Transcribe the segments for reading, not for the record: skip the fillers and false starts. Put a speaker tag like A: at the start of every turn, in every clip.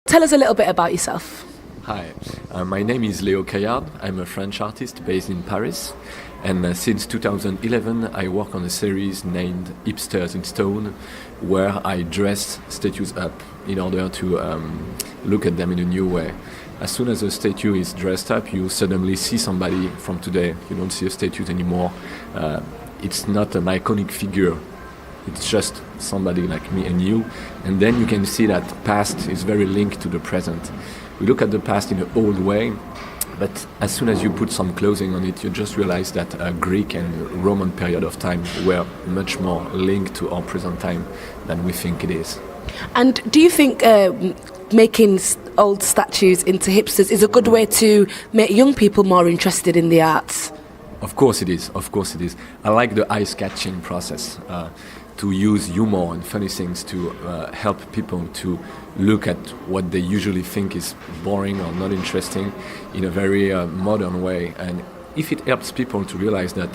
A: tell us a little bit about yourself.
B: Hi, my name is Caillard. I'm a French artist based in Paris, and since 2011 I work on a series named Hipsters in Stone, where I dress statues up in order to look at them in a new way. As soon as a statue is dressed up, you suddenly see somebody from today. You don't see a statue anymore. It's not an iconic figure. It's just somebody like me and you. And then you can see that past is very linked to the present. We look at the past in an old way, but as soon as you put some clothing on it, you just realize that a Greek and Roman period of time were much more linked to our present time than we think it is.
A: And do you think making old statues into hipsters is a good way to make young people more interested in the arts?
B: Of course it is, of course it is. I like the eye-catching process, to use humor and funny things to help people to look at what they usually think is boring or not interesting in a very modern way. And if it helps people to realize that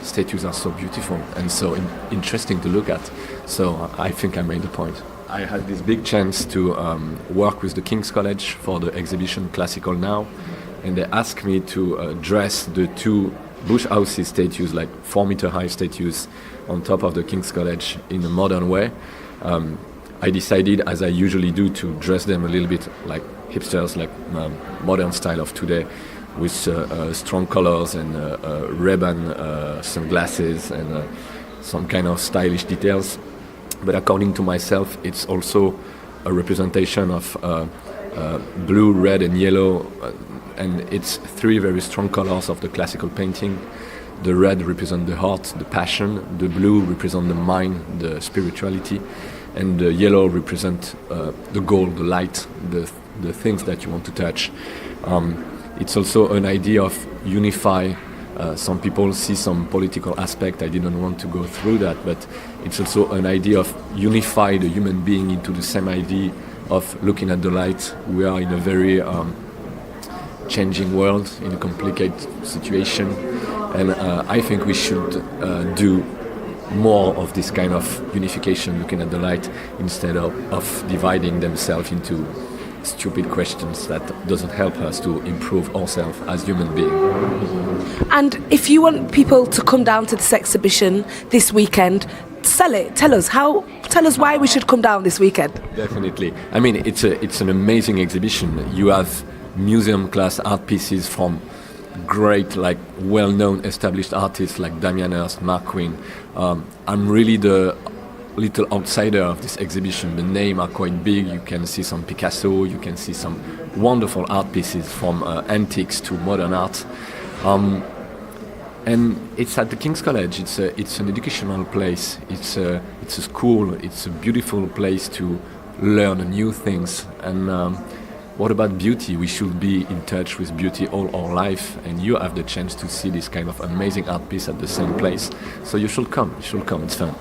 B: statues are so beautiful and so interesting to look at, so I think I made the point. I had this big chance to work with the King's College for the exhibition Classical Now, and they asked me to dress the two bush houses statues, like 4-meter high statues on top of the King's College in a modern way. I decided, as I usually do, to dress them a little bit like hipsters, like modern style of today, with strong colors and ribbon, sunglasses, and some kind of stylish details. But according to myself, it's also a representation of blue, red, and yellow, and it's three very strong colors of the classical painting. The red represents the heart, the passion. The blue represents the mind, the spirituality, and the yellow represents the goal, the light, the things that you want to touch. It's also an idea of unify. Some people see some political aspect. I didn't want to go through that, but it's also an idea of unify the human being into the same idea of looking at the light. We are in a very changing world, in a complicated situation, and I think we should do more of this kind of unification, looking at the light, instead of dividing themselves into stupid questions that doesn't help us to improve ourselves as human beings.
A: And if you want people to come down to this exhibition this weekend, sell it. Tell us why we should come down this weekend.
B: Definitely. I mean, it's an amazing exhibition. You have museum class art pieces from great, like well-known established artists like Damien Hirst, Mark Quinn. I'm really the little outsider of this exhibition. The names are quite big. You can see some Picasso, you can see some wonderful art pieces from antiques to modern art. And it's at the King's College. It's an educational place. It's a school. It's a beautiful place to learn new things. And what about beauty? We should be in touch with beauty all our life, and you have the chance to see this kind of amazing art piece at the same place. So you should come. It's fun.